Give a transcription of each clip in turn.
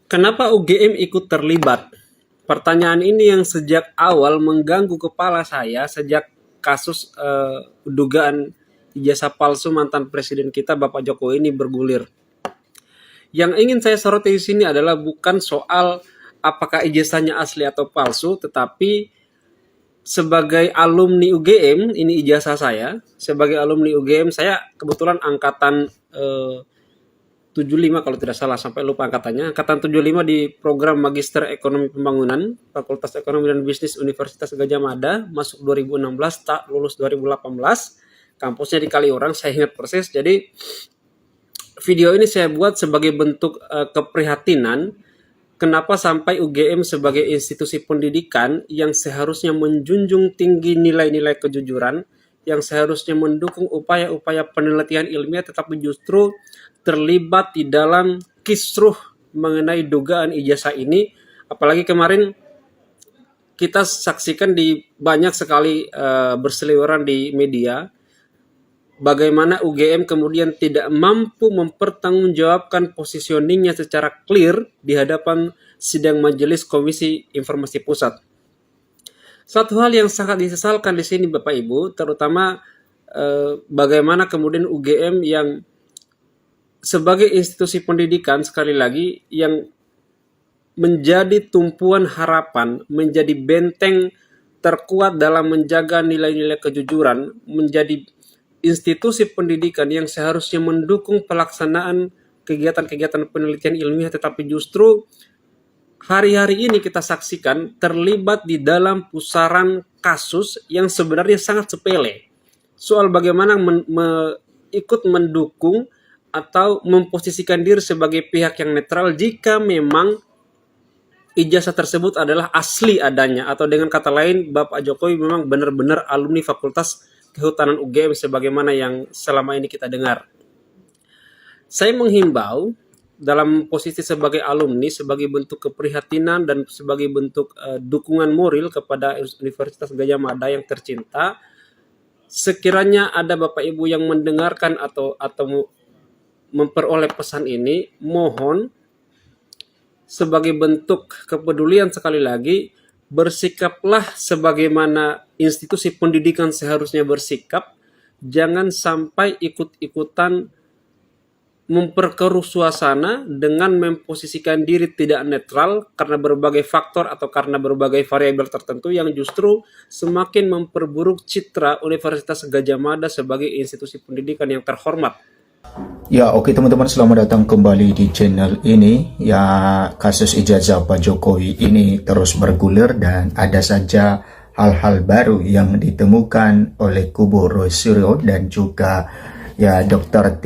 Kenapa UGM ikut terlibat? Pertanyaan ini yang sejak awal mengganggu kepala saya sejak kasus dugaan ijazah palsu mantan presiden kita Bapak Jokowi ini bergulir. Yang ingin saya soroti di sini adalah bukan soal apakah ijazahnya asli atau palsu, tetapi sebagai alumni UGM, ini ijazah saya, sebagai alumni UGM, saya kebetulan angkatan 75 kalau tidak salah, sampai lupa angkatannya, angkatan 75 di program Magister Ekonomi Pembangunan, Fakultas Ekonomi dan Bisnis Universitas Gadjah Mada, masuk 2016, tak lulus 2018, kampusnya di Kaliurang, saya ingat persis. Jadi video ini saya buat sebagai bentuk keprihatinan kenapa sampai UGM sebagai institusi pendidikan yang seharusnya menjunjung tinggi nilai-nilai kejujuran, yang seharusnya mendukung upaya-upaya penelitian ilmiah, tetapi justru terlibat di dalam kisruh mengenai dugaan ijazah ini. Apalagi kemarin kita saksikan di banyak sekali berseliweran di media, bagaimana UGM kemudian tidak mampu mempertanggungjawabkan positioningnya secara clear di hadapan sidang Majelis Komisi Informasi Pusat. Satu hal yang sangat disesalkan di sini Bapak Ibu, terutama bagaimana kemudian UGM yang sebagai institusi pendidikan, sekali lagi, yang menjadi tumpuan harapan, menjadi benteng terkuat dalam menjaga nilai-nilai kejujuran, menjadi institusi pendidikan yang seharusnya mendukung pelaksanaan kegiatan-kegiatan penelitian ilmiah, tetapi justru hari-hari ini kita saksikan terlibat di dalam pusaran kasus yang sebenarnya sangat sepele. Soal bagaimana ikut mendukung atau memposisikan diri sebagai pihak yang netral jika memang ijazah tersebut adalah asli adanya, atau dengan kata lain Bapak Jokowi memang benar-benar alumni Fakultas Kehutanan UGM sebagaimana yang selama ini kita dengar. Saya menghimbau dalam posisi sebagai alumni, sebagai bentuk keprihatinan dan sebagai bentuk dukungan moral kepada Universitas Gadjah Mada yang tercinta, sekiranya ada Bapak Ibu yang mendengarkan atau memperoleh pesan ini, mohon sebagai bentuk kepedulian sekali lagi, bersikaplah sebagaimana institusi pendidikan seharusnya bersikap. Jangan sampai ikut-ikutan memperkeruh suasana dengan memposisikan diri tidak netral karena berbagai faktor atau karena berbagai variabel tertentu yang justru semakin memperburuk citra Universitas Gadjah Mada sebagai institusi pendidikan yang terhormat. Ya, oke teman-teman, selamat datang kembali di channel ini. Ya, kasus ijazah Pak Jokowi ini terus bergulir dan ada saja hal-hal baru yang ditemukan oleh kubu Roy Suryo dan juga ya Dr.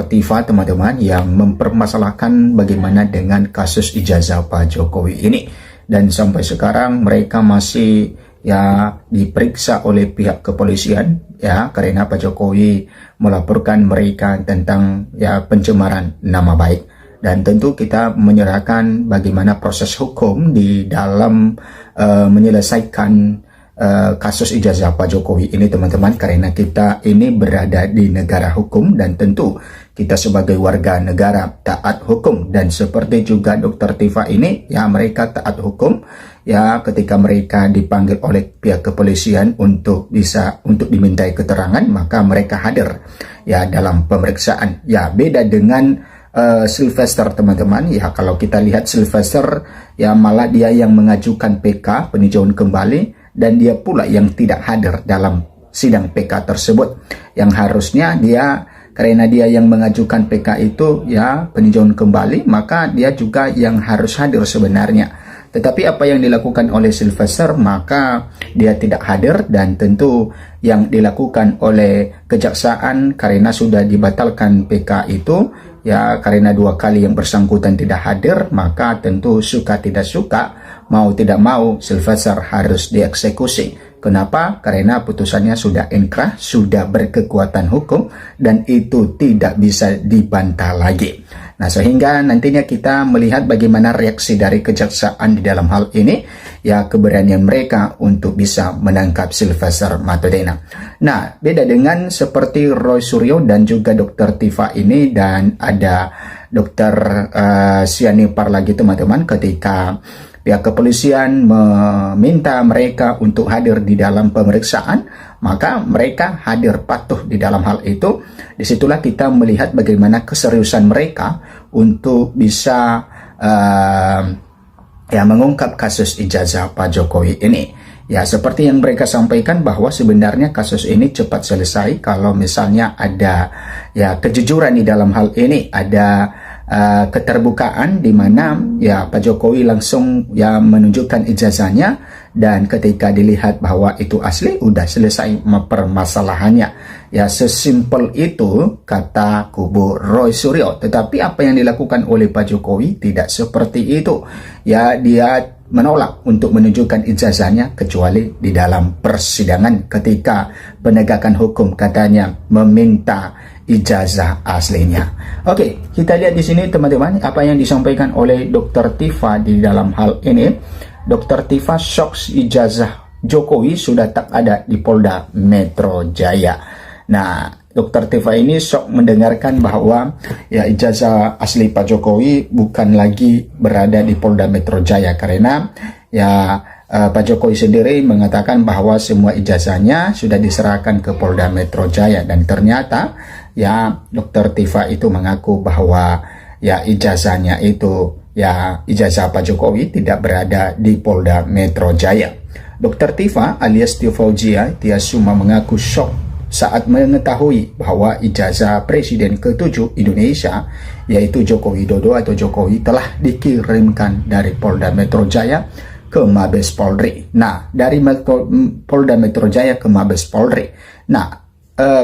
Tifa teman-teman, yang mempermasalahkan bagaimana dengan kasus ijazah Pak Jokowi ini. Dan sampai sekarang mereka masih ya diperiksa oleh pihak kepolisian ya, karena Pak Jokowi melaporkan mereka tentang ya pencemaran nama baik. Dan tentu kita menyerahkan bagaimana proses hukum di dalam menyelesaikan kasus ijazah Pak Jokowi ini teman-teman, karena kita ini berada di negara hukum dan tentu kita sebagai warga negara taat hukum. Dan seperti juga Dr. Tifa ini ya, mereka taat hukum ya, ketika mereka dipanggil oleh pihak kepolisian untuk dimintai keterangan, maka mereka hadir ya dalam pemeriksaan. Ya, beda dengan Sylvester teman-teman ya. Kalau kita lihat Sylvester ya, malah dia yang mengajukan PK peninjauan kembali, dan dia pula yang tidak hadir dalam sidang PK tersebut, yang harusnya dia, karena dia yang mengajukan PK itu ya peninjauan kembali, maka dia juga yang harus hadir sebenarnya. Tetapi apa yang dilakukan oleh Sylvester, maka dia tidak hadir. Dan tentu yang dilakukan oleh kejaksaan karena sudah dibatalkan PK itu ya, karena 2 kali yang bersangkutan tidak hadir, maka tentu suka tidak suka, mau tidak mau Sylvester harus dieksekusi. Kenapa? Karena putusannya sudah inkrah, sudah berkekuatan hukum, dan itu tidak bisa dibantah lagi. Nah, sehingga nantinya kita melihat bagaimana reaksi dari kejaksaan di dalam hal ini, ya keberanian mereka untuk bisa menangkap Sylvester Matodena. Nah, beda dengan seperti Roy Suryo dan juga Dr. Tifa ini, dan ada Dr. Sianipar lagi teman-teman, ketika pihak kepolisian meminta mereka untuk hadir di dalam pemeriksaan, maka mereka hadir patuh di dalam hal itu. Disitulah kita melihat bagaimana keseriusan mereka untuk bisa mengungkap kasus ijazah Pak Jokowi ini. Ya, seperti yang mereka sampaikan bahwa sebenarnya kasus ini cepat selesai kalau misalnya ada kejujuran di dalam hal ini, ada keterbukaan di mana Pak Jokowi langsung menunjukkan ijazahnya, dan ketika dilihat bahwa itu asli, udah selesai permasalahannya. Ya, sesimpel itu kata kubu Roy Suryo. Tetapi apa yang dilakukan oleh Pak Jokowi tidak seperti itu. Ya, dia menolak untuk menunjukkan ijazahnya kecuali di dalam persidangan ketika penegakan hukum katanya meminta ijazah aslinya. Oke, kita lihat di sini teman-teman apa yang disampaikan oleh Dr. Tifa di dalam hal ini. Dr. Tifa shock ijazah Jokowi sudah tak ada di Polda Metro Jaya. Nah, Dr. Tifa ini shock mendengarkan bahwa ijazah asli Pak Jokowi bukan lagi berada di Polda Metro Jaya, karena Pak Jokowi sendiri mengatakan bahwa semua ijazahnya sudah diserahkan ke Polda Metro Jaya, dan ternyata Dr. Tifa itu mengaku bahwa ijazahnya itu ijazah Pak Jokowi tidak berada di Polda Metro Jaya. Dr. Tifa alias Tio Fauzia Tiasuma mengaku shock saat mengetahui bahwa ijazah Presiden ke-7 Indonesia, yaitu Joko Widodo atau Jokowi, telah dikirimkan dari Polda Metro Jaya ke Mabes Polri. Nah, dari Polda Metro Jaya ke Mabes Polri. Nah,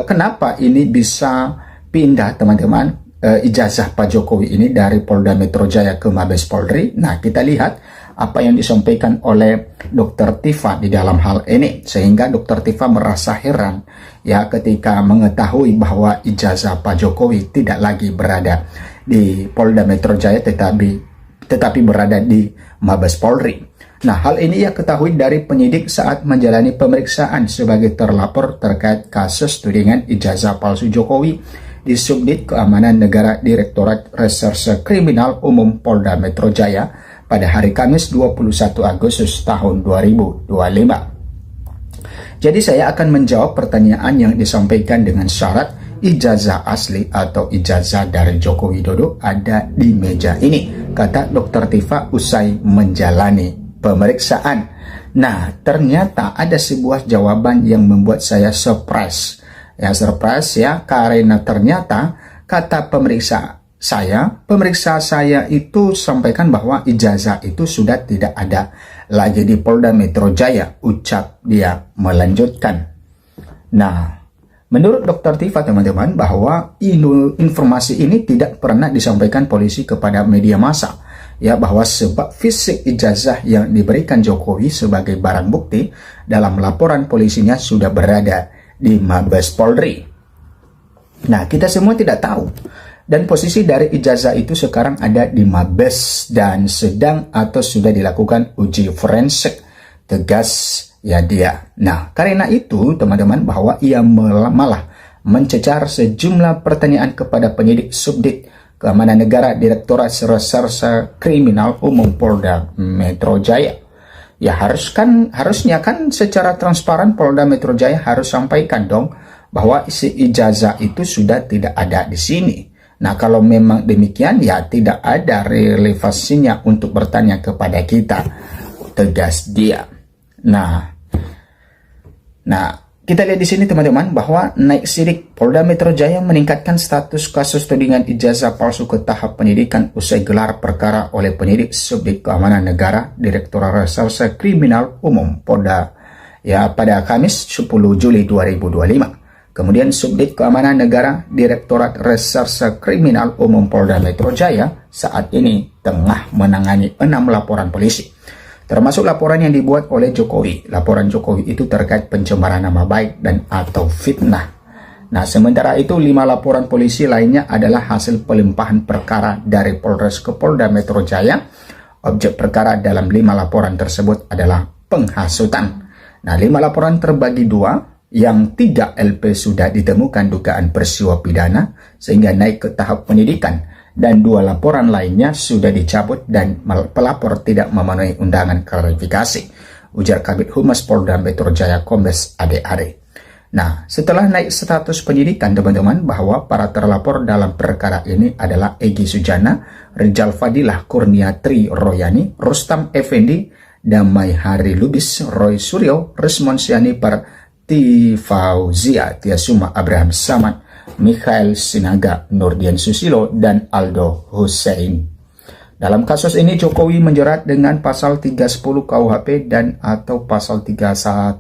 kenapa ini bisa pindah teman-teman, ijazah Pak Jokowi ini dari Polda Metro Jaya ke Mabes Polri? Nah, kita lihat apa yang disampaikan oleh Dr. Tifa di dalam hal ini, sehingga Dr. Tifa merasa heran ketika mengetahui bahwa ijazah Pak Jokowi tidak lagi berada di Polda Metro Jaya tetapi berada di Mabes Polri. Nah, hal ini ketahui dari penyidik saat menjalani pemeriksaan sebagai terlapor terkait kasus tudingan ijazah palsu Jokowi di Subdit Keamanan Negara Direktorat Reserse Kriminal Umum Polda Metro Jaya pada hari Kamis 21 Agustus tahun 2025. Jadi saya akan menjawab pertanyaan yang disampaikan dengan syarat ijazah asli atau ijazah dari Joko Widodo ada di meja ini, kata Dr. Tifa usai menjalani pemeriksaan. Nah, ternyata ada sebuah jawaban yang membuat saya surprise. Karena ternyata kata pemeriksa saya itu sampaikan bahwa ijazah itu sudah tidak ada lagi di Polda Metro Jaya, ucap dia melanjutkan. Nah, menurut Dr. Tifa teman-teman, bahwa informasi ini tidak pernah disampaikan polisi kepada media massa, bahwa sebab fisik ijazah yang diberikan Jokowi sebagai barang bukti dalam laporan polisinya sudah berada di Mabes Polri. Nah, kita semua tidak tahu. Dan posisi dari ijazah itu sekarang ada di Mabes dan sedang atau sudah dilakukan uji forensik, tegas dia. Nah, karena itu teman-teman, bahwa ia malah mencecar sejumlah pertanyaan kepada penyidik Subdit Keamanan Negara Direktorat Reserse Kriminal Umum Polda Metro Jaya. Harusnya kan secara transparan Polda Metro Jaya harus sampaikan dong bahwa isi ijazah itu sudah tidak ada di sini. Nah, kalau memang demikian tidak ada relevansinya untuk bertanya kepada kita, tegas dia. Nah, kita lihat di sini teman-teman bahwa naik sidik Polda Metro Jaya meningkatkan status kasus tudingan ijazah palsu ke tahap penyidikan usai gelar perkara oleh penyidik Subdit Keamanan Negara Direktorat Reserse Kriminal Umum Polda pada Kamis 10 Juli 2025. Kemudian Subdit Keamanan Negara Direktorat Reserse Kriminal Umum Polda Metro Jaya saat ini tengah menangani 6 laporan polisi, termasuk laporan yang dibuat oleh Jokowi. Laporan Jokowi itu terkait pencemaran nama baik dan atau fitnah. Nah, sementara itu 5 laporan polisi lainnya adalah hasil pelimpahan perkara dari Polres ke Polda Metro Jaya. Objek perkara dalam 5 laporan tersebut adalah penghasutan. Nah, 5 laporan terbagi 2. Yang 3 LP sudah ditemukan dugaan peristiwa pidana sehingga naik ke tahap penyidikan, dan 2 laporan lainnya sudah dicabut dan pelapor tidak memenuhi undangan klarifikasi, ujar Kabid Humas Polda Metro Jaya Kombes Ade Are. Nah, setelah naik status penyidikan teman-teman, bahwa para terlapor dalam perkara ini adalah Egy Sujana, Rizal Fadilah Kurniatri Royani, Rustam Effendi, Damai Hari Lubis, Roy Suryo, Resmon Siani Tifauzia, Tiasuma Abraham Samad, Mikhail Sinaga, Nurdian Susilo, dan Aldo Hussein. Dalam kasus ini Jokowi menjerat dengan pasal 310 KUHP dan atau pasal 311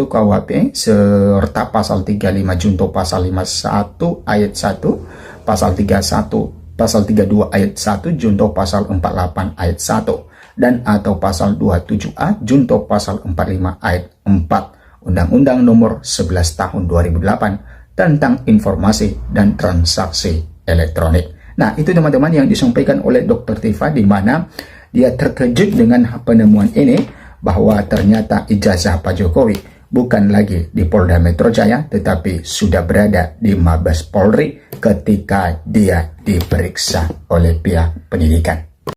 KUHP serta pasal 35 junto pasal 51 ayat 1, pasal 31, pasal 32 ayat 1 junto pasal 48 ayat 1 dan atau pasal 27A junto pasal 45 ayat 4 Undang-Undang Nomor 11 Tahun 2008 tentang Informasi dan Transaksi Elektronik. Nah, itu teman-teman yang disampaikan oleh Dr. Tifa, di mana dia terkejut dengan penemuan ini, bahwa ternyata ijazah Pak Jokowi bukan lagi di Polda Metro Jaya, tetapi sudah berada di Mabes Polri ketika dia diperiksa oleh pihak penyidikan.